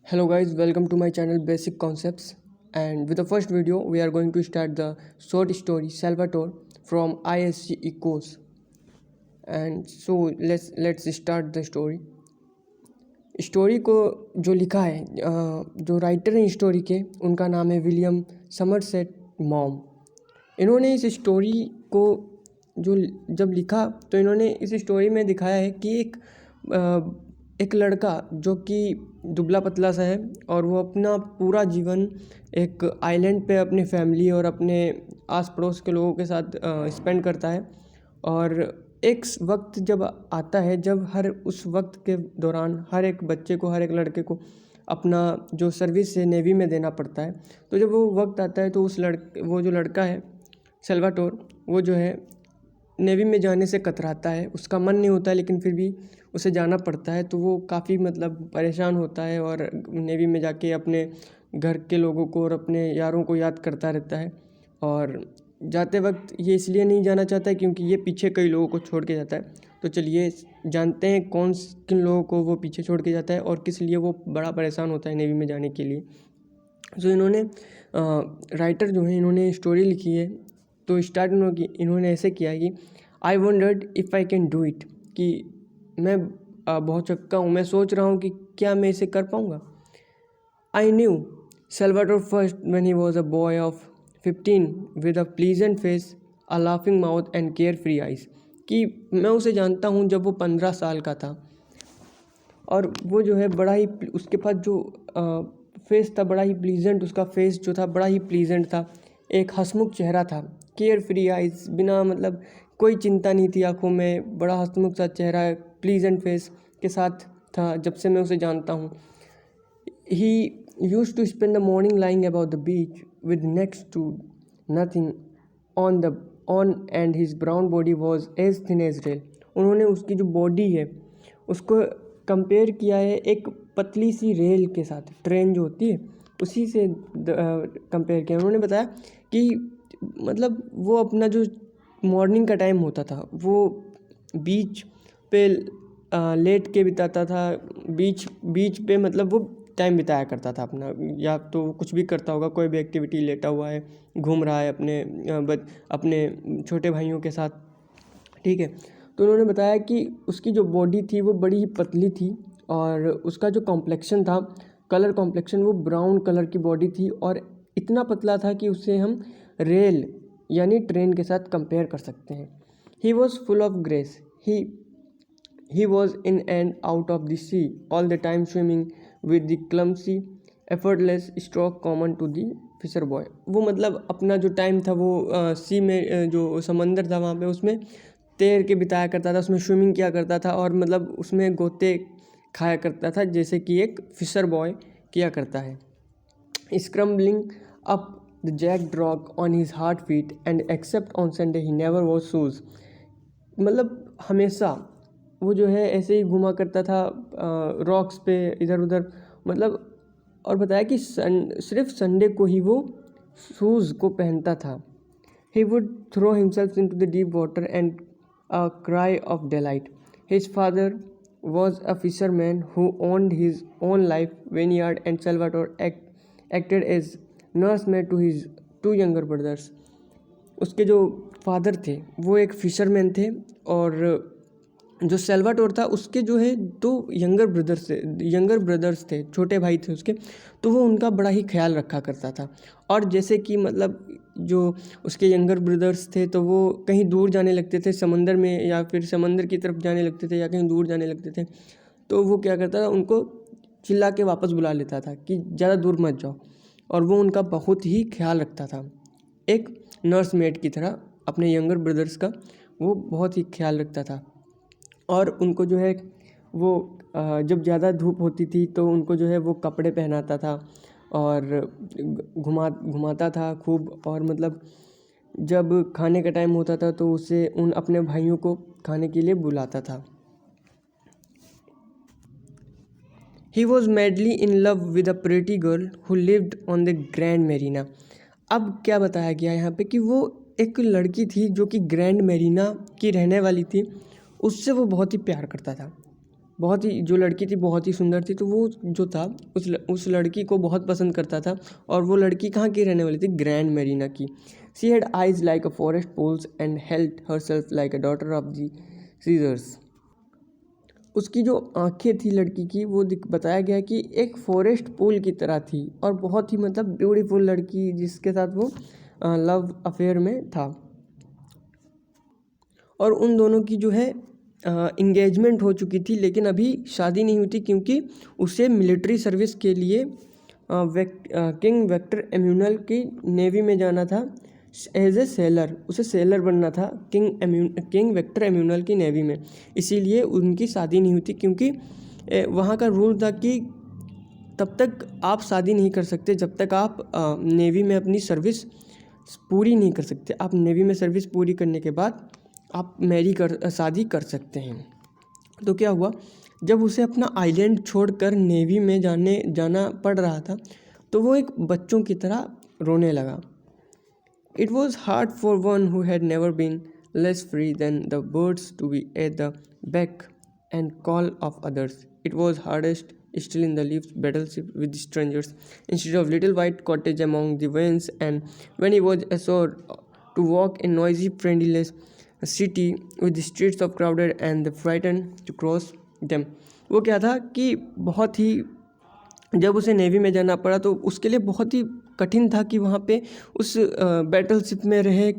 Hello guys, welcome to my channel Basic Concepts, and with the first video we are going to start the short story Salvatore from ISG Ecos. And so let's start the story. Story को जो लिखा है जो writer हैं story के, उनका नाम है विलियम समरसेट मॉम। इन्होंने इस स्टोरी को जो जब लिखा तो इन्होंने इस स्टोरी में दिखाया है कि एक लड़का जो कि दुबला पतला सा है और वो अपना पूरा जीवन एक आइलैंड पे अपनी फैमिली और अपने आस पड़ोस के लोगों के साथ स्पेंड करता है। और एक वक्त जब आता है जब उस वक्त के दौरान हर एक बच्चे को, हर एक लड़के को अपना जो सर्विस है नेवी में देना पड़ता है। तो जब वो वक्त आता है तो वो जो लड़का है सल्वाटोर, वो जो है नेवी में जाने से कतराता है। उसका मन नहीं होता है लेकिन फिर भी उसे जाना पड़ता है। तो वो काफ़ी परेशान होता है और नेवी में जाके अपने घर के लोगों को और अपने यारों को याद करता रहता है। और जाते वक्त ये इसलिए नहीं जाना चाहता है क्योंकि ये पीछे कई लोगों को छोड़ के जाता है। तो चलिए जानते हैं किन लोगों को वो पीछे छोड़ के जाता है और किस लिए वो बड़ा परेशान होता है नेवी में जाने के लिए। जो इन्होंने राइटर जो है इन्होंने स्टोरी लिखी है। तो स्टार्ट इन्होंने ऐसे किया है कि आई wondered if I can do it, कि मैं बहुत चक्का हूँ, मैं सोच रहा हूँ कि क्या मैं इसे कर पाऊँगा। I knew Salvatore first when he was a boy of 15 with a pleasant face, a laughing mouth and carefree eyes, कि मैं उसे जानता हूँ जब वो 15 साल का था और वो जो है बड़ा ही उसके पास जो फेस था बड़ा ही प्लीजेंट, उसका फेस जो था बड़ा ही प्लीजेंट था, एक हंसमुख चेहरा था, केयर फ्री आइज, बिना कोई चिंता नहीं थी आँखों में, बड़ा हंसमुख सा चेहरा प्लीजेंट फेस के साथ था जब से मैं उसे जानता हूँ। ही used to spend the morning lying about the beach with next to nothing on and his brown body was as thin as rail। उन्होंने उसकी जो बॉडी है उसको कंपेयर किया है एक पतली सी रेल के साथ, ट्रेन जो होती है उसी से कंपेयर किया। उन्होंने बताया कि वो अपना जो मॉर्निंग का टाइम होता था वो बीच पे लेट के बिताता था। बीच पे वो टाइम बिताया करता था अपना, या तो कुछ भी करता होगा, कोई भी एक्टिविटी, लेटा हुआ है, घूम रहा है अपने छोटे भाइयों के साथ, ठीक है। तो उन्होंने बताया कि उसकी जो बॉडी थी वो बड़ी ही पतली थी और उसका जो कॉम्प्लेक्शन था, कलर कॉम्प्लेक्शन, वो ब्राउन कलर की बॉडी थी और इतना पतला था कि उसे हम रेल यानी ट्रेन के साथ कंपेयर कर सकते हैं। He was full of grace, he was in and out of the sea all the time, swimming with the clumsy effortless stroke common to the fisher boy। वो अपना जो टाइम था वो सी में जो समंदर था वहाँ पे उसमें तैर के बिताया करता था, उसमें स्विमिंग किया करता था और उसमें गोते खाया करता था जैसे कि एक फिशर बॉय किया करता है। Scrambling up the jagged rock on his hard feet and except on Sunday he never was shoes. हमेशा वो जो है ऐसे ही घुमा करता था रॉक्स पे इधर उधर, और बताया कि सिर्फ संडे को ही वो शूज़ को पहनता था। He would throw himself into the deep water and a cry of delight. His father was a fisherman who owned his own life vineyard and Salvatore acted as nursemaid to his 2 younger brothers। उसके जो father थे वो एक fisherman थे और जो Salvatore था उसके जो है 2 यंगर ब्रदर्स थे, छोटे भाई थे उसके, तो वो उनका बड़ा ही ख्याल रखा करता था। और जैसे कि जो उसके यंगर ब्रदर्स थे तो वो कहीं दूर जाने लगते थे समंदर में, या फिर समंदर की तरफ जाने लगते थे या कहीं दूर जाने लगते थे, तो वो क्या करता था, उनको चिल्ला के वापस बुला लेता था कि ज़्यादा दूर मत जाओ। और वो उनका बहुत ही ख्याल रखता था, एक नर्स मेड की तरह अपने यंगर ब्रदर्स का वो बहुत ही ख्याल रखता था। और उनको जो है वो जब ज़्यादा धूप होती थी तो उनको जो है वो कपड़े पहनाता था और घुमाता था खूब। और जब खाने का टाइम होता था तो उसे अपने भाइयों को खाने के लिए बुलाता था। He was madly in love with a pretty girl who lived on the grand Mirena. अब क्या बताया गया यहाँ पे कि वो एक लड़की थी जो कि ग्रैंड मेरीना की रहने वाली थी, उससे वो बहुत ही प्यार करता था। बहुत ही, जो लड़की थी बहुत ही सुंदर थी, तो वो जो था उस लड़की को बहुत पसंद करता था। और वो लड़की कहाँ की रहने वाली थी? ग्रैंड मेरीना की। She had eyes like a forest pools and held herself like a daughter of the Caesars. उसकी जो आंखें थी लड़की की, वो बताया गया कि एक फॉरेस्ट पोल की तरह थी, और बहुत ही मतलब ब्यूटीफुल लड़की, जिसके साथ वो लव अफेयर में था। और उन दोनों की जो है इंगेजमेंट हो चुकी थी, लेकिन अभी शादी नहीं हुई थी, क्योंकि उसे मिलिट्री सर्विस के लिए किंग वेक्टर एम्यूनल की नेवी में जाना था एज ए सेलर। उसे सेलर बनना था किंग वेक्टर एम्यूनल की नेवी में। इसीलिए उनकी शादी नहीं हुई थी, क्योंकि वहाँ का रूल था कि तब तक आप शादी नहीं कर सकते जब तक आप नेवी में अपनी सर्विस पूरी नहीं कर सकते। आप नेवी में सर्विस पूरी करने के बाद आप शादी कर सकते हैं। तो क्या हुआ, जब उसे अपना आइलैंड छोड़कर नेवी में जाना पड़ रहा था, तो वो एक बच्चों की तरह रोने लगा। It was hard for one who had never been less free than the birds to be at the beck and call of others. It was hardest still in the leaves battleship with strangers instead of little white cottage among the vines, and when he was ashore to walk in noisy friendless city with the streets of crowded and the frightened to cross them. वो क्या था कि बहुत ही, जब उसे navy में जाना पड़ा तो उसके लिए बहुत ही कठिन था कि वहाँ पे उस बैटलशिप में रहे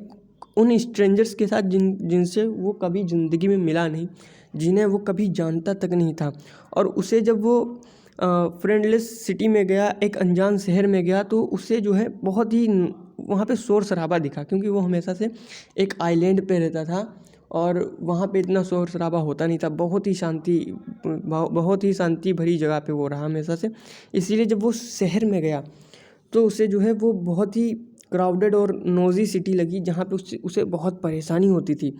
उन स्ट्रेंजर्स के साथ जिनसे वो कभी ज़िंदगी में मिला नहीं, जिन्हें वो कभी जानता तक नहीं था। और उसे जब वो फ्रेंडलेस सिटी में गया, एक अनजान शहर में गया, तो उसे जो है बहुत ही वहाँ पे शोर शराबा दिखा, क्योंकि वो हमेशा से एक आइलैंड पे रहता था और वहाँ पे इतना शोर शराबा होता नहीं था। बहुत ही शांति भरी जगह पे वो रहा हमेशा से। इसीलिए जब वो शहर में गया तो उसे जो है वो बहुत ही क्राउडेड और नोजी सिटी लगी, जहाँ पे उसे बहुत परेशानी होती थी।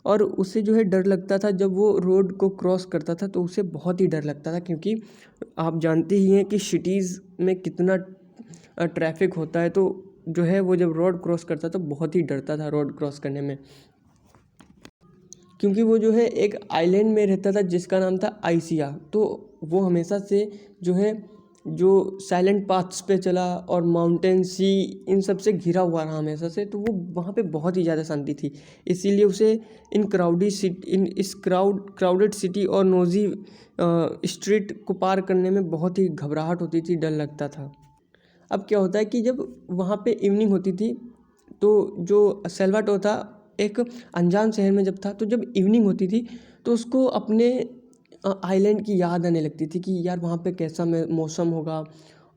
और उसे जो है डर लगता था, जब वो रोड को क्रॉस करता था तो उसे बहुत ही डर लगता था, क्योंकि आप जानते ही हैं कि सिटीज़ में कितना ट्रैफिक होता है। तो जो है वो जब रोड क्रॉस करता तो बहुत ही डरता था रोड क्रॉस करने में, क्योंकि वो जो है एक आइलैंड में रहता था जिसका नाम था आइसिया। तो वो हमेशा से जो है जो साइलेंट पाथ्स पे चला और माउंटेन, सी, इन सब से घिरा हुआ रहा हमेशा से। तो वो वहाँ पे बहुत ही ज़्यादा शांति थी, इसीलिए उसे इस क्राउडेड सिटी और नोजी स्ट्रीट को पार करने में बहुत ही घबराहट होती थी, डर लगता था। अब क्या होता है कि जब वहाँ पे इवनिंग होती थी, तो जो सेल्वाटोर था एक अनजान शहर में जब था, तो जब इवनिंग होती थी तो उसको अपने आइलैंड की याद आने लगती थी कि यार वहाँ पे कैसा मौसम होगा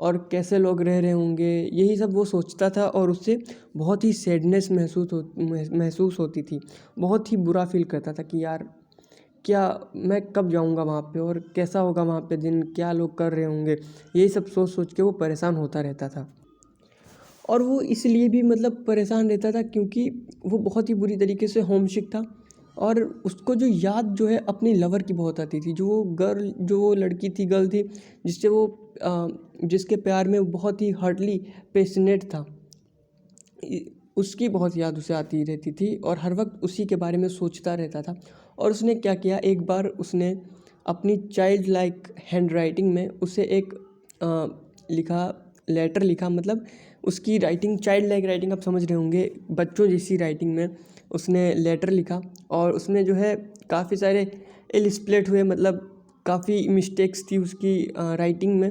और कैसे लोग रह रहे होंगे। यही सब वो सोचता था और उससे बहुत ही सैडनेस महसूस होती थी। बहुत ही बुरा फील करता था कि यार क्या मैं कब जाऊँगा वहाँ पे और कैसा होगा वहाँ पे दिन, क्या लोग कर रहे होंगे। यही सब सोच के वो परेशान होता रहता था। और वो इसलिए भी मतलब परेशान रहता था क्योंकि वो बहुत ही बुरी तरीके से होमसिक था, और उसको जो याद जो है अपनी लवर की बहुत आती थी, जो वो लड़की थी, गर्ल थी, जिससे वो जिसके प्यार में वो बहुत ही हार्टली पैशनेट था। उसकी बहुत याद उसे आती रहती थी और हर वक्त उसी के बारे में सोचता रहता था। और उसने क्या किया, एक बार उसने अपनी चाइल्ड लाइक हैंड राइटिंग में उसे एक लेटर लिखा। मतलब उसकी राइटिंग, चाइल्ड लाइक राइटिंग आप समझ रहे होंगे, बच्चों जैसी राइटिंग में उसने लेटर लिखा। और उसमें जो है काफ़ी सारे इलस्प्लेट हुए, मतलब काफ़ी मिस्टेक्स थी उसकी राइटिंग में।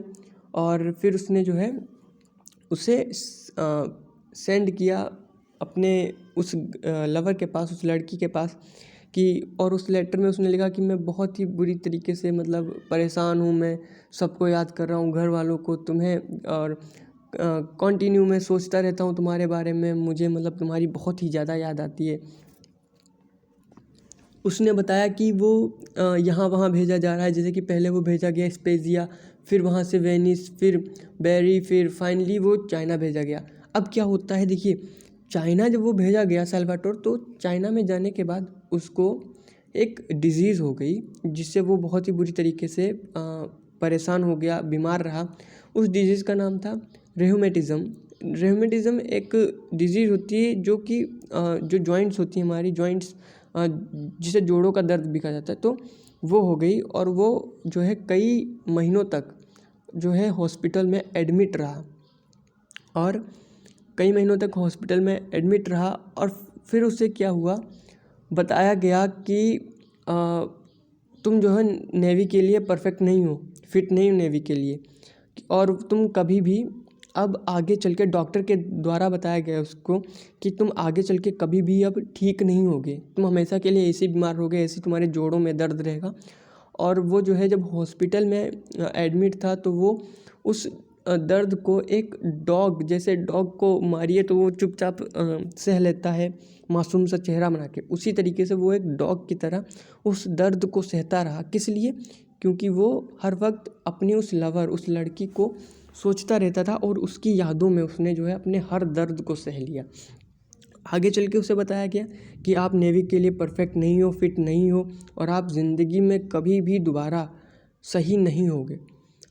और फिर उसने जो है उसे सेंड किया अपने उस लवर के पास, उस लड़की के पास कि, और उस लेटर में उसने लिखा कि मैं बहुत ही बुरी तरीके से मतलब परेशान हूँ, मैं सबको याद कर रहा हूँ, घर वालों को, तुम्हें, और कंटिन्यू मैं सोचता रहता हूँ तुम्हारे बारे में, मुझे मतलब तुम्हारी बहुत ही ज़्यादा याद आती है। उसने बताया कि वो यहाँ वहाँ भेजा जा रहा है, जैसे कि पहले वो भेजा गया स्पेजिया, फिर वहाँ से वेनिस, फिर बैरी, फिर फाइनली वो चाइना भेजा गया। अब क्या होता है देखिए, चाइना जब वो भेजा गया सेल्वाटोर, तो चाइना में जाने के बाद उसको एक डिज़ीज़ हो गई, जिससे वो बहुत ही बुरी तरीके से परेशान हो गया, बीमार रहा। उस डिज़ीज़ का नाम था रेह्यूमेटिज़म। रेह्यूमेटिज़म एक डिज़ीज़ होती है जो कि जो जॉइंट्स होती हैं, हमारी जॉइंट्स, जिसे जोड़ों का दर्द भी कहा जाता है। तो वो हो गई और वो जो है कई महीनों तक जो है हॉस्पिटल में एडमिट रहा और कई महीनों तक हॉस्पिटल में एडमिट रहा। और फिर उससे क्या हुआ, बताया गया कि तुम जो है नेवी के लिए परफेक्ट नहीं हो, फिट नहीं हो नेवी के लिए, और तुम कभी भी अब आगे चल के डॉक्टर के द्वारा बताया गया उसको कि तुम आगे चल के कभी भी अब ठीक नहीं होगे, तुम हमेशा के लिए ऐसे बीमार होगे, ऐसे तुम्हारे जोड़ों में दर्द रहेगा। और वो जो है जब हॉस्पिटल में एडमिट था तो वो उस दर्द को एक डॉग, जैसे डॉग को मारिए तो वो चुपचाप सह लेता है मासूम सा चेहरा बना के, उसी तरीके से वो एक डॉग की तरह उस दर्द को सहता रहा। किस लिए? क्योंकि वो हर वक्त अपनी उस लवर, उस लड़की को सोचता रहता था और उसकी यादों में उसने जो है अपने हर दर्द को सह लिया। आगे चल के उसे बताया गया कि आप नेवी के लिए परफेक्ट नहीं हो, फिट नहीं हो, और आप ज़िंदगी में कभी भी दोबारा सही नहीं होगे।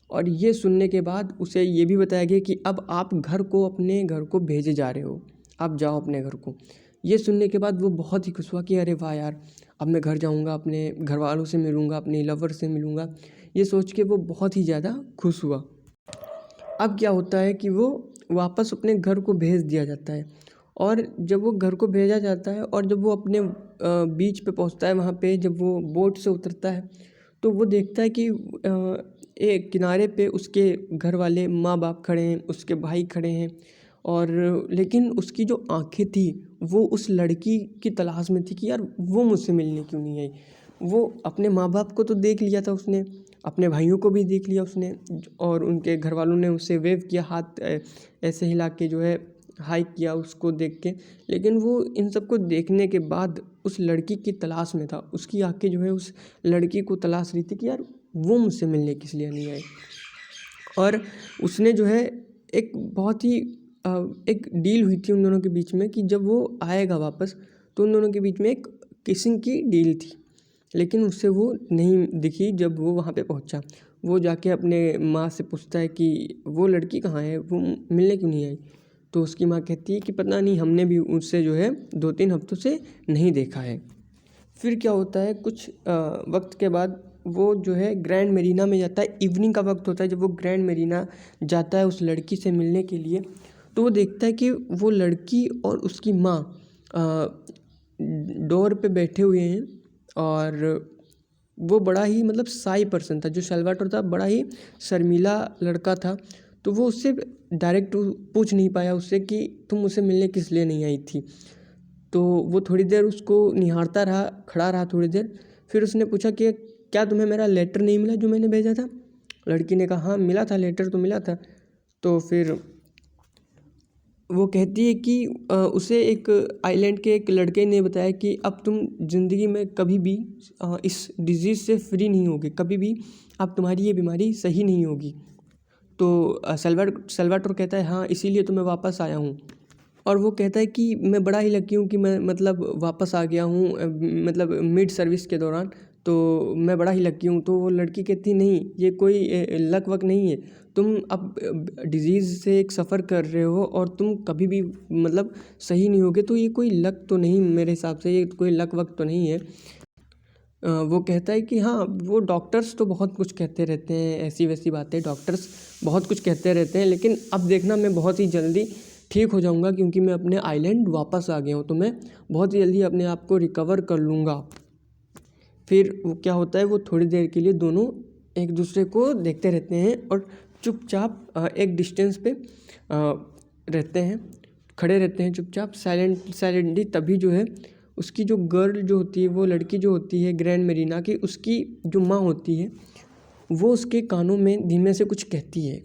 और ये सुनने के बाद उसे ये भी बताया गया कि अब आप अपने घर को भेजे जा रहे हो, आप जाओ अपने घर को। ये सुनने के बाद वो बहुत ही खुश हुआ कि अरे वाह यार, अब मैं घर जाऊंगा, अपने घर वालों से मिलूंगा, अपनी लवर से मिलूंगा। ये सोच के वो बहुत ही ज़्यादा खुश हुआ। अब क्या होता है कि वो वापस अपने घर को भेज दिया जाता है, और जब वो घर को भेजा जाता है और जब वो अपने बीच पे पहुंचता है, वहाँ पे जब वो बोट से उतरता है तो वो देखता है कि एक किनारे पे उसके घर वाले माँ बाप खड़े हैं, उसके भाई खड़े हैं, और लेकिन उसकी जो आंखें थी वो उस लड़की की तलाश में थी कि यार वो मुझसे मिलने क्यों नहीं आई। वो अपने माँ बाप को तो देख लिया था उसने, अपने भाइयों को भी देख लिया उसने, और उनके घर वालों ने उससे वेव किया, हाथ ऐसे हिला के जो है हाई किया उसको देख के, लेकिन वो इन सब को देखने के बाद उस लड़की की तलाश में था। उसकी आंखें जो है उस लड़की को तलाश रही थी कि यार वो मुझसे मिलने किस लिए नहीं आई। और उसने जो है एक बहुत ही एक डील हुई थी उन दोनों के बीच में कि जब वो आएगा वापस तो उन दोनों के बीच में एक किसिंग की डील थी, लेकिन उससे वो नहीं दिखी। जब वो वहाँ पे पहुँचा, वो जाके अपने माँ से पूछता है कि वो लड़की कहाँ है, वो मिलने क्यों नहीं आई। तो उसकी माँ कहती है कि पता नहीं, हमने भी उससे जो है 2-3 हफ्तों से नहीं देखा है। फिर क्या होता है, कुछ वक्त के बाद वो जो है ग्रैंड मेरीना में जाता है। इवनिंग का वक्त होता है जब वो ग्रैंड मेरीना जाता है उस लड़की से मिलने के लिए। तो वो देखता है कि वो लड़की और उसकी माँ डोर पे बैठे हुए हैं, और वो बड़ा ही मतलब शाई पर्सन था, जो सैल्वाटोर था बड़ा ही शर्मीला लड़का था। तो वो उससे डायरेक्ट पूछ नहीं पाया उससे कि तुम मुझसे मिलने किस लिए नहीं आई थी। तो वो थोड़ी देर उसको निहारता रहा, खड़ा रहा थोड़ी देर। फिर उसने पूछा कि क्या तुम्हें मेरा लेटर नहीं मिला जो मैंने भेजा था। लड़की ने कहा हाँ मिला था, लेटर तो मिला था। तो फिर वो कहती है कि उसे एक आइलैंड के एक लड़के ने बताया कि अब तुम ज़िंदगी में कभी भी इस डिजीज़ से फ्री नहीं होगे, कभी भी अब तुम्हारी ये बीमारी सही नहीं होगी। तो सल्वाटोर कहता है हाँ इसीलिए तो मैं वापस आया हूँ। और वो कहता है कि मैं बड़ा ही लकी हूँ कि मैं मतलब वापस आ गया हूँ, मतलब मिड सर्विस के दौरान, तो मैं बड़ा ही लकी हूँ। तो वो लड़की कहती नहीं, ये कोई लक वक नहीं है, तुम अब डिजीज़ से एक सफ़र कर रहे हो और तुम कभी भी मतलब सही नहीं होगे, तो ये कोई लक तो नहीं, मेरे हिसाब से ये कोई लक वक तो नहीं है। वो कहता है कि हाँ वो डॉक्टर्स तो बहुत कुछ कहते रहते हैं, ऐसी वैसी बातें डॉक्टर्स बहुत कुछ कहते रहते हैं, लेकिन अब देखना मैं बहुत ही जल्दी ठीक हो जाऊंगा क्योंकि मैं अपने आइलैंड वापस आ गया हूँ, तो मैं बहुत ही जल्दी अपने आप को रिकवर कर लूँगा। फिर वो क्या होता है, वो थोड़ी देर के लिए दोनों एक दूसरे को देखते रहते हैं और चुपचाप एक डिस्टेंस पे रहते हैं, खड़े रहते हैं चुपचाप साइलेंटली। तभी जो है उसकी जो गर्ल जो होती है, वो लड़की जो होती है ग्रैंड मेरीना की, उसकी जो माँ होती है वो उसके कानों में धीमे से कुछ कहती है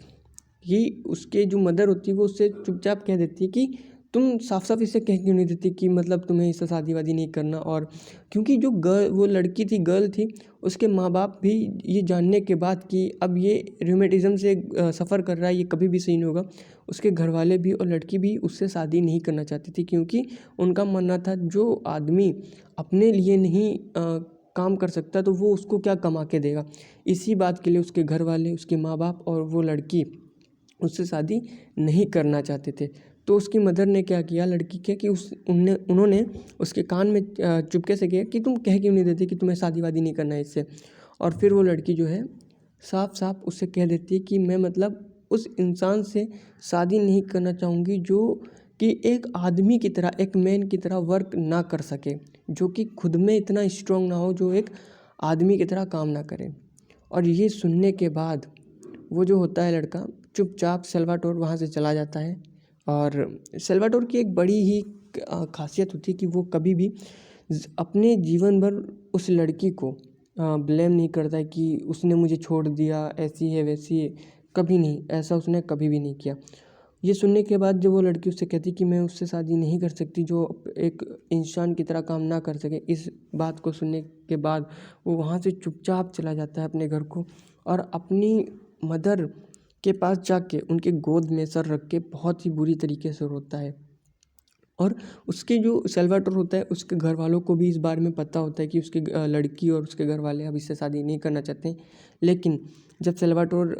कि उसके जो मदर होती है वो उससे चुपचाप कह देती है कि तुम साफ साफ इसे कह क्यों नहीं देती कि मतलब तुम्हें इससे शादी वादी नहीं करना। और क्योंकि जो वो लड़की थी, गर्ल थी, उसके माँ बाप भी ये जानने के बाद कि अब ये रूमेटिज़म से सफ़र कर रहा है, ये कभी भी सही नहीं होगा, उसके घर वाले भी और लड़की भी उससे शादी नहीं करना चाहती थी, क्योंकि उनका मानना था जो आदमी अपने लिए नहीं काम कर सकता तो वो उसको क्या कमा के देगा। इसी बात के लिए उसके घर वाले, उसके माँ बाप और वो लड़की उससे शादी नहीं करना चाहते थे। तो उसकी मदर ने क्या किया लड़की के कि उन्होंने उसके कान में चुपके से किया कि तुम कह क्यों नहीं देती कि तुम्हें शादी वादी नहीं करना है इससे। और फिर वो लड़की जो है साफ साफ उससे कह देती है कि मैं मतलब उस इंसान से शादी नहीं करना चाहूँगी जो कि एक आदमी की तरह, एक मैन की तरह वर्क ना कर सके, जो कि खुद में इतना स्ट्रांग ना हो, जो एक आदमी की तरह काम ना करे। और ये सुनने के बाद वो जो होता है लड़का चुपचाप सल्वाटोर वहाँ से चला जाता है। और सल्वाटोर की एक बड़ी ही खासियत होती है कि वो कभी भी अपने जीवन भर उस लड़की को ब्लेम नहीं करता है कि उसने मुझे छोड़ दिया, ऐसी है वैसी है, कभी नहीं, ऐसा उसने कभी भी नहीं किया। ये सुनने के बाद जब वो लड़की उससे कहती कि मैं उससे शादी नहीं कर सकती जो एक इंसान की तरह काम ना कर सके, इस बात को सुनने के बाद वो वहाँ से चुपचाप चला जाता है अपने घर को और अपनी मदर के पास जाके उनके गोद में सर रख के बहुत ही बुरी तरीके से रोता है। और उसके जो सल्वाटोर होता है उसके घर वालों को भी इस बारे में पता होता है कि उसकी लड़की और उसके घर वाले अब इससे शादी नहीं करना चाहते हैं। लेकिन जब सल्वाटोर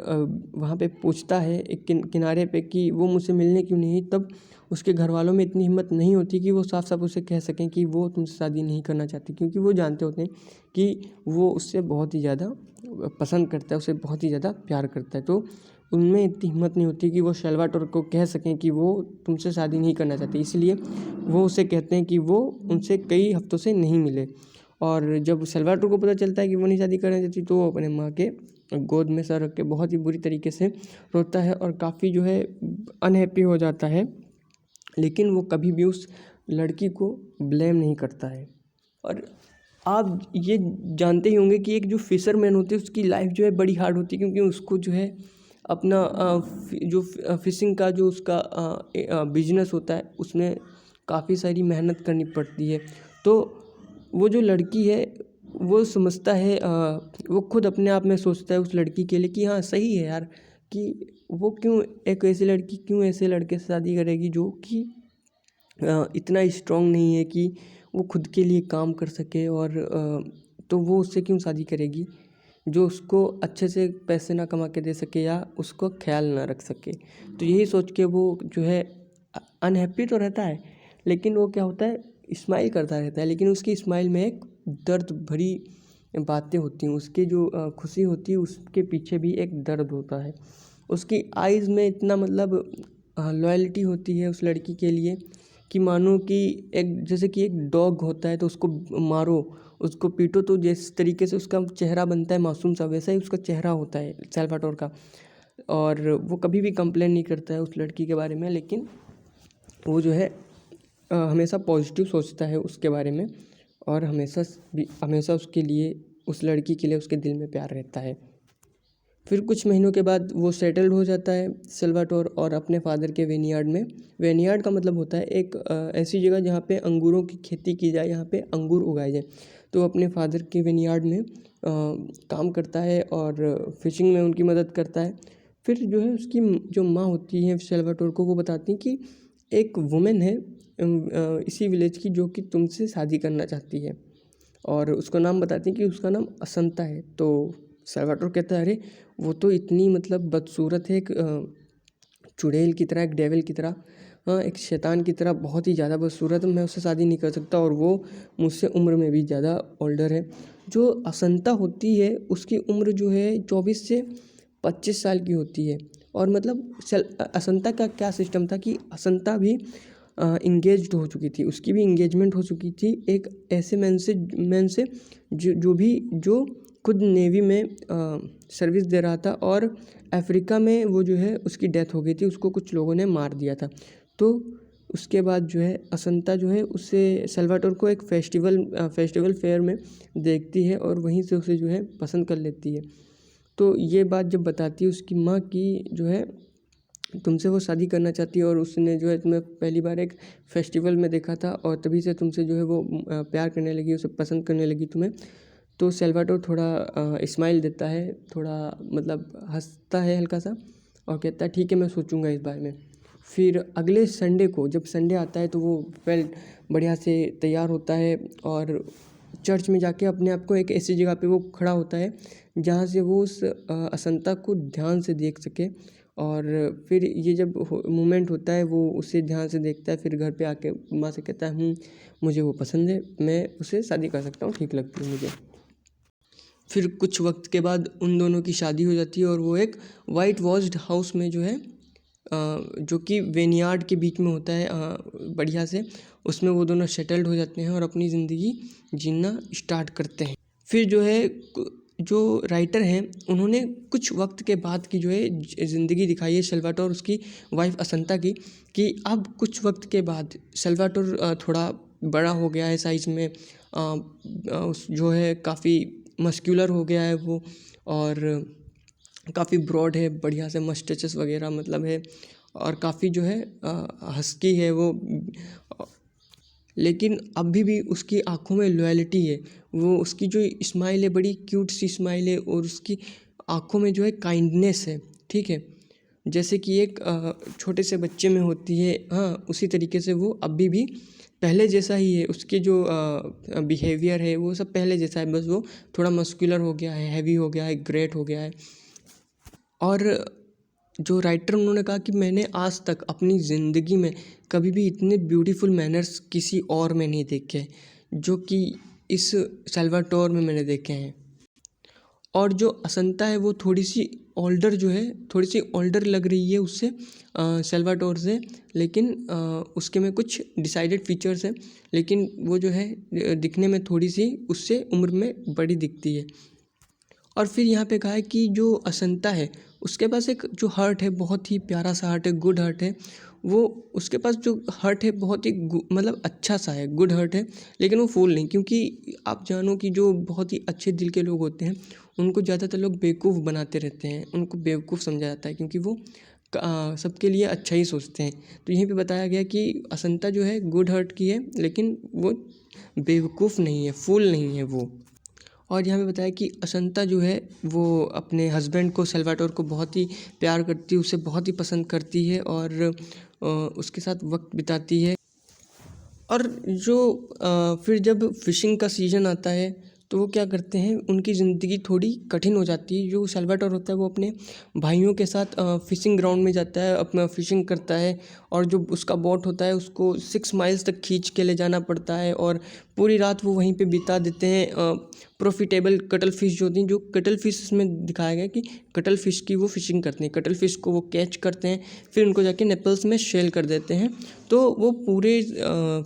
वहाँ पे पूछता है एक किनारे पे कि वो मुझसे मिलने क्यों नहीं, तब उसके घर वालों में इतनी हिम्मत नहीं होती कि वो साफ साफ उसे कह सकें कि वो तुमसे शादी नहीं करना चाहती, क्योंकि वो जानते होते हैं कि वो उससे बहुत ही ज़्यादा पसंद करता है, उसे बहुत ही ज़्यादा प्यार करता है। तो उनमें इतनी हिम्मत नहीं होती कि वो सल्वाटोर को कह सकें कि वो तुमसे शादी नहीं करना चाहती, इसलिए वो उसे कहते हैं कि वो उनसे कई हफ्तों से नहीं मिले। और जब सल्वाटोर को पता चलता है कि वो नहीं शादी करना चाहती तो वो अपने माँ के गोद में सर रख के बहुत ही बुरी तरीके से रोता है और काफ़ी जो है अनहैप्पी हो जाता है। लेकिन वो कभी भी उस लड़की को ब्लेम नहीं करता है। और आप ये जानते ही होंगे कि एक जो फिशरमैन होते हैं उसकी लाइफ जो है बड़ी हार्ड होती है, क्योंकि उसको जो है अपना जो फिशिंग का जो उसका बिजनेस होता है उसमें काफ़ी सारी मेहनत करनी पड़ती है। तो वो जो लड़की है वो समझता है, वो खुद अपने आप में सोचता है उस लड़की के लिए कि हाँ सही है यार, कि वो क्यों एक ऐसी लड़की क्यों ऐसे लड़के से शादी करेगी जो कि इतना स्ट्रांग नहीं है कि वो खुद के लिए काम कर सके। और तो वो उससे क्यों शादी करेगी जो उसको अच्छे से पैसे ना कमा के दे सके या उसको ख्याल ना रख सके। तो यही सोच के वो जो है अनहैप्पी तो रहता है, लेकिन वो क्या होता है स्माइल करता रहता है, लेकिन उसकी स्माइल में एक दर्द भरी बातें होती हैं। उसकी जो खुशी होती है उसके पीछे भी एक दर्द होता है। उसकी आइज़ में इतना मतलब लॉयल्टी होती है उस लड़की के लिए कि मानो कि एक जैसे कि एक डॉग होता है तो उसको मारो, उसको पीटो तो जिस तरीके से उसका चेहरा बनता है मासूम सा, वैसा ही उसका चेहरा होता है सल्वाटोर का। और वो कभी भी कंप्लेन नहीं करता है उस लड़की के बारे में, लेकिन वो जो है हमेशा पॉजिटिव सोचता है उसके बारे में और हमेशा उसके लिए, उस लड़की के लिए उसके दिल में प्यार रहता है। फिर कुछ महीनों के बाद वो सेटल्ड हो जाता है सल्वाटोर और अपने फादर के वेनियार्ड में। वेनियार्ड का मतलब होता है एक ऐसी जगह जहाँ पे अंगूरों की खेती की जाए, यहाँ पे अंगूर उगाए जाए। तो अपने फादर के वेनियार्ड में काम करता है और फिशिंग में उनकी मदद करता है। फिर जो है उसकी जो माँ होती है सल्वाटोर को, वो बताती हैं कि एक वुमेन है इसी विलेज की जो कि तुमसे शादी करना चाहती है, और उसका नाम बताती हैं कि उसका नाम असंता है। तो सल्वाटोर कहता है अरे वो तो इतनी मतलब बदसूरत है, एक चुड़ैल की तरह, एक डेविल की तरह, हाँ एक शैतान की तरह बहुत ही ज़्यादा बदसूरत है, मैं उससे शादी नहीं कर सकता, और वो मुझसे उम्र में भी ज़्यादा ओल्डर है। जो असंता होती है उसकी उम्र जो है 24 से 25 साल की होती है। और मतलब असंता का क्या सिस्टम था कि असंता भी इंगेज्ड हो चुकी थी, उसकी भी इंगेजमेंट हो चुकी थी एक ऐसे मैन से जो खुद नेवी में सर्विस दे रहा था, और अफ्रीका में वो जो है उसकी डेथ हो गई थी, उसको कुछ लोगों ने मार दिया था। तो उसके बाद जो है असंता जो है उससे सल्वाटोर को एक फेस्टिवल फेयर में देखती है और वहीं से उसे जो है पसंद कर लेती है। तो ये बात जब बताती है उसकी माँ की जो है तुमसे वो शादी करना चाहती है और उसने जो है तुम्हें पहली बार एक फेस्टिवल में देखा था और तभी से तुमसे जो है वो प्यार करने लगी, उसे पसंद करने लगी तुम्हें। तो सल्वाटोर थोड़ा स्माइल देता है, थोड़ा मतलब हंसता है हल्का सा और कहता है ठीक है मैं सोचूंगा इस बारे में। फिर अगले संडे को जब संडे आता है तो वो बढ़िया से तैयार होता है और चर्च में जाके अपने आप को एक ऐसी जगह पे वो खड़ा होता है जहाँ से वो उस असंता को ध्यान से देख सके। और फिर ये जब मोमेंट होता है वो उसे ध्यान से देखता है, फिर घर पे आके माँ से कहता है मुझे वो पसंद है, मैं उसे शादी कर सकता हूँ, ठीक लगती है मुझे। फिर कुछ वक्त के बाद उन दोनों की शादी हो जाती है और वो एक वाइट वॉश्ड हाउस में जो है जो कि वेनियार्ड के बीच में होता है बढ़िया से, उसमें वो दोनों सेटल्ड हो जाते हैं और अपनी ज़िंदगी जीना स्टार्ट करते हैं। फिर जो है जो राइटर हैं उन्होंने कुछ वक्त के बाद की जो है ज़िंदगी दिखाई है सल्वाटोर और उसकी वाइफ असंता की, कि अब कुछ वक्त के बाद सल्वाटोर थोड़ा बड़ा हो गया है साइज़ में, जो है काफ़ी मस्क्यूलर हो गया है वो, और काफ़ी ब्रॉड है, बढ़िया से मस्टचेस वगैरह मतलब है, और काफ़ी जो है हस्की है वो। लेकिन अभी भी उसकी आँखों में लॉयल्टी है, वो उसकी जो स्माइल है बड़ी क्यूट सी स्माइल है, और उसकी आँखों में जो है काइंडनेस है, ठीक है, जैसे कि एक छोटे से बच्चे में होती है, हाँ उसी तरीके से वो अभी भी पहले जैसा ही है। उसके जो बिहेवियर है वो सब पहले जैसा है, बस वो थोड़ा मस्कुलर हो गया है, हैवी हो गया है, ग्रेट हो गया है। और जो राइटर उन्होंने कहा कि मैंने आज तक अपनी ज़िंदगी में कभी भी इतने ब्यूटीफुल मैनर्स किसी और में नहीं देखे जो कि इस सल्वाटोर में मैंने देखे हैं। और जो असंता है वो थोड़ी सी ओल्डर जो है, थोड़ी सी ओल्डर लग रही है उससे, सल्वाटोर से, लेकिन उसके में कुछ डिसाइडेड फीचर्स हैं, लेकिन वो जो है दिखने में थोड़ी सी उससे उम्र में बड़ी दिखती है। और फिर यहाँ पे कहा है कि जो असंता है उसके पास एक जो हर्ट है, बहुत ही प्यारा सा हर्ट है, गुड हर्ट है, वो उसके पास जो हर्ट है बहुत ही मतलब अच्छा सा है, गुड हर्ट है, लेकिन वो फूल नहीं, क्योंकि आप जानो कि जो बहुत ही अच्छे दिल के लोग होते हैं उनको ज़्यादातर लोग बेवकूफ़ बनाते रहते हैं, उनको बेवकूफ़ समझा जाता है, क्योंकि वो सबके लिए अच्छा ही सोचते हैं। तो यहीं पे बताया गया कि असंता जो है गुड हर्ट की है, लेकिन वो बेवकूफ़ नहीं है, फूल नहीं है वो। और यहाँ पे बताया कि असंता जो है वो अपने हस्बैंड को, सल्वाटोर को बहुत ही प्यार करती है, उसे बहुत ही पसंद करती है और उसके साथ वक्त बिताती है। और जो फिर जब फिशिंग का सीज़न आता है तो वो क्या करते हैं, उनकी ज़िंदगी थोड़ी कठिन हो जाती है। जो सल्वाटोर होता है वो अपने भाइयों के साथ फिशिंग ग्राउंड में जाता है, अपना फिशिंग करता है, और जो उसका बोट होता है उसको 6 माइल्स तक खींच के ले जाना पड़ता है, और पूरी रात वो वहीं पे बिता देते हैं। प्रॉफिटेबल कटल फिश जो होती हैं, जो कटल फिश में दिखाया गया कि कटल फिश की वो फिशिंग करते हैं, कटल फिश को वो कैच करते हैं, फिर उनको जाके नेपल्स में सेल कर देते हैं। तो वो पूरे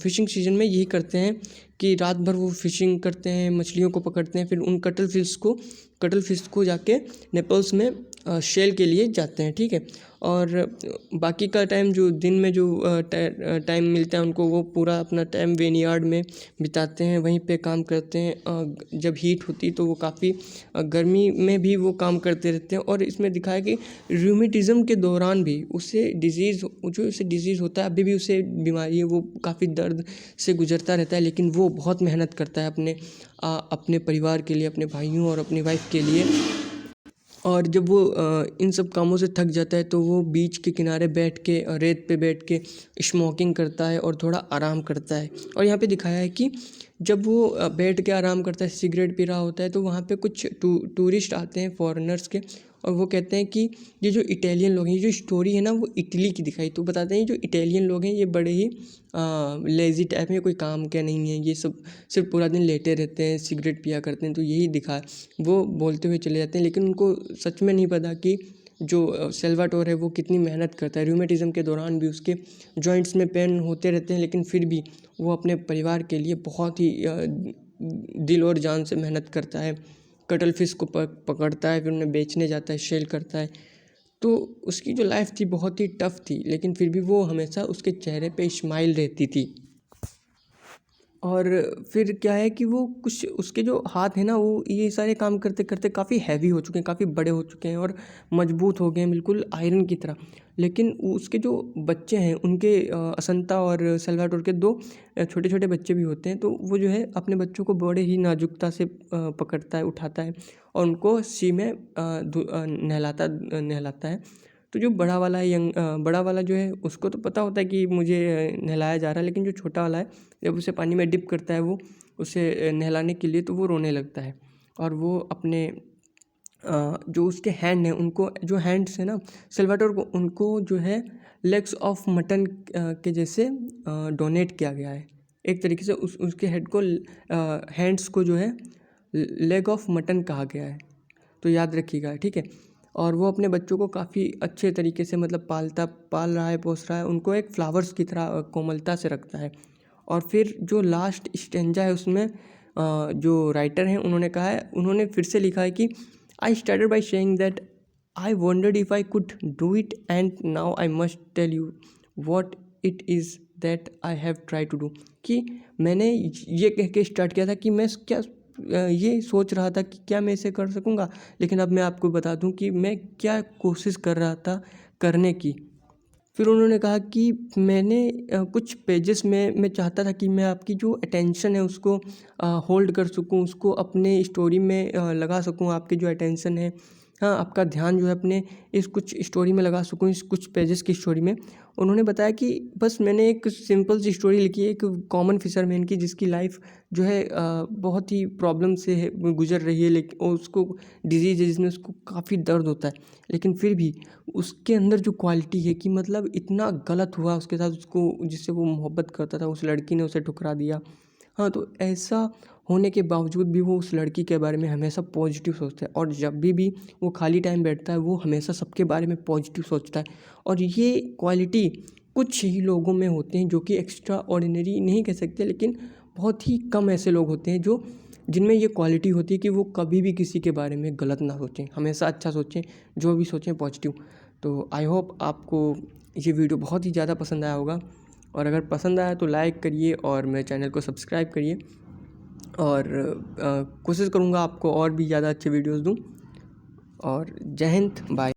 फिशिंग सीजन में यही करते हैं कि रात भर वो फिशिंग करते हैं, मछलियों को पकड़ते हैं, फिर उन कटल फिश को जाके नेपल्स में सेल के लिए जाते हैं, ठीक है। और बाकी का टाइम जो दिन में जो टाइम मिलता है उनको, वो पूरा अपना टाइम वेनियार्ड में बिताते हैं, वहीं पे काम करते हैं। जब हीट होती है तो वो काफ़ी गर्मी में भी वो काम करते रहते हैं। और इसमें दिखाया कि रूमेटिज़म के दौरान भी उसे डिज़ीज़ होता है, अभी भी उसे बीमारी है, वो काफ़ी दर्द से गुजरता रहता है, लेकिन वो बहुत मेहनत करता है अपने परिवार के लिए, अपने भाइयों और अपनी वाइफ के लिए। और जब वो इन सब कामों से थक जाता है तो वो बीच के किनारे बैठ के, रेत पे बैठ के स्मोकिंग करता है और थोड़ा आराम करता है। और यहाँ पे दिखाया है कि जब वो बैठ के आराम करता है, सिगरेट पी रहा होता है, तो वहाँ पे कुछ टूरिस्ट आते हैं, फॉरेनर्स के, और वो कहते हैं कि ये जो इटालियन लोग हैं, ये जो स्टोरी है ना वो इटली की दिखाई, तो बताते हैं जो इटालियन लोग हैं ये बड़े ही लेज़ी टाइप में, कोई काम क्या नहीं है, ये सब सिर्फ पूरा दिन लेटे रहते हैं, सिगरेट पिया करते हैं, तो यही दिखा वो बोलते हुए चले जाते हैं। लेकिन उनको सच में नहीं पता कि जो सल्वाटोर है वो कितनी मेहनत करता है। रूमेटिज़म के दौरान भी उसके जॉइंट्स में पेन होते रहते हैं, लेकिन फिर भी वो अपने परिवार के लिए बहुत ही दिल और जान से मेहनत करता है। कटल फिश को पकड़ता है, फिर उन्हें बेचने जाता है, सेल करता है। तो उसकी जो लाइफ थी बहुत ही टफ थी, लेकिन फिर भी वो हमेशा उसके चेहरे पे स्माइल रहती थी। और फिर क्या है कि वो कुछ उसके जो हाथ हैं ना, वो ये सारे काम करते करते काफ़ी हैवी हो चुके हैं, काफ़ी बड़े हो चुके हैं और मजबूत हो गए हैं, बिल्कुल आयरन की तरह। लेकिन उसके जो बच्चे हैं उनके, असंता और सल्वाटोर के 2 छोटे छोटे बच्चे भी होते हैं, तो वो जो है अपने बच्चों को बड़े ही नाजुकता से पकड़ता है, उठाता है और उनको सी में नहलाता है। तो जो बड़ा वाला है, बड़ा वाला जो है उसको तो पता होता है कि मुझे नहलाया जा रहा है, लेकिन जो छोटा वाला है जब उसे पानी में डिप करता है वो उसे नहलाने के लिए, तो वो रोने लगता है। और वो अपने जो उसके हैंड हैं उनको, जो हैंड्स हैं ना सल्वाटोर को, उनको जो है लेग्स ऑफ मटन के जैसे डोनेट किया गया है। एक तरीके से उसके हेड को, हैंड्स को जो है लेग ऑफ मटन कहा गया है, तो याद रखिएगा, ठीक है। और वो अपने बच्चों को काफ़ी अच्छे तरीके से मतलब पाल रहा है, पोस रहा है, उनको एक फ्लावर्स की तरह कोमलता से रखता है। और फिर जो लास्ट स्टेंजा है उसमें जो राइटर हैं उन्होंने कहा है, उन्होंने फिर से लिखा है कि I started by saying that I wondered if I could do it and now I must tell you what it is that I have try to do. कि मैंने ये कह के स्टार्ट किया था कि मैं क्या ये सोच रहा था कि क्या मैं इसे कर सकूँगा, लेकिन अब मैं आपको बता दूं कि मैं क्या कोशिश कर रहा था करने की। फिर उन्होंने कहा कि मैंने कुछ पेजेस में मैं चाहता था कि मैं आपकी जो अटेंशन है उसको होल्ड कर सकूं, उसको अपने स्टोरी में लगा सकूं, आपकी जो अटेंशन है, हाँ, आपका ध्यान जो है अपने इस कुछ स्टोरी में लगा सकूं, इस कुछ पेजेस की स्टोरी में। उन्होंने बताया कि बस मैंने एक सिंपल सी स्टोरी लिखी है, एक कॉमन फिशरमैन की, जिसकी लाइफ जो है बहुत ही प्रॉब्लम से गुजर रही है, लेकिन उसको डिजीज़ है जिसमें उसको काफ़ी दर्द होता है, लेकिन फिर भी उसके अंदर जो क्वालिटी है कि मतलब इतना गलत हुआ उसके साथ, उसको जिससे वो मोहब्बत करता था उस लड़की ने उसे ठुकरा दिया। हाँ, तो ऐसा होने के बावजूद भी वो उस लड़की के बारे में हमेशा पॉजिटिव सोचता है, और जब भी वो खाली टाइम बैठता है वो हमेशा सबके बारे में पॉजिटिव सोचता है। और ये क्वालिटी कुछ ही लोगों में होते हैं, जो कि एक्स्ट्रा ऑर्डिनरी नहीं कह सकते, लेकिन बहुत ही कम ऐसे लोग होते हैं जो जिनमें ये क्वालिटी होती है कि वो कभी भी किसी के बारे में गलत ना सोचें, हमेशा अच्छा सोचें, जो भी सोचें पॉजिटिव। तो आई होप आपको ये वीडियो बहुत ही ज़्यादा पसंद आया होगा, और अगर पसंद आया तो लाइक करिए और मेरे चैनल को सब्सक्राइब करिए, और कोशिश करूँगा आपको और भी ज़्यादा अच्छे वीडियोस दूँ। और जय हिंद, बाय।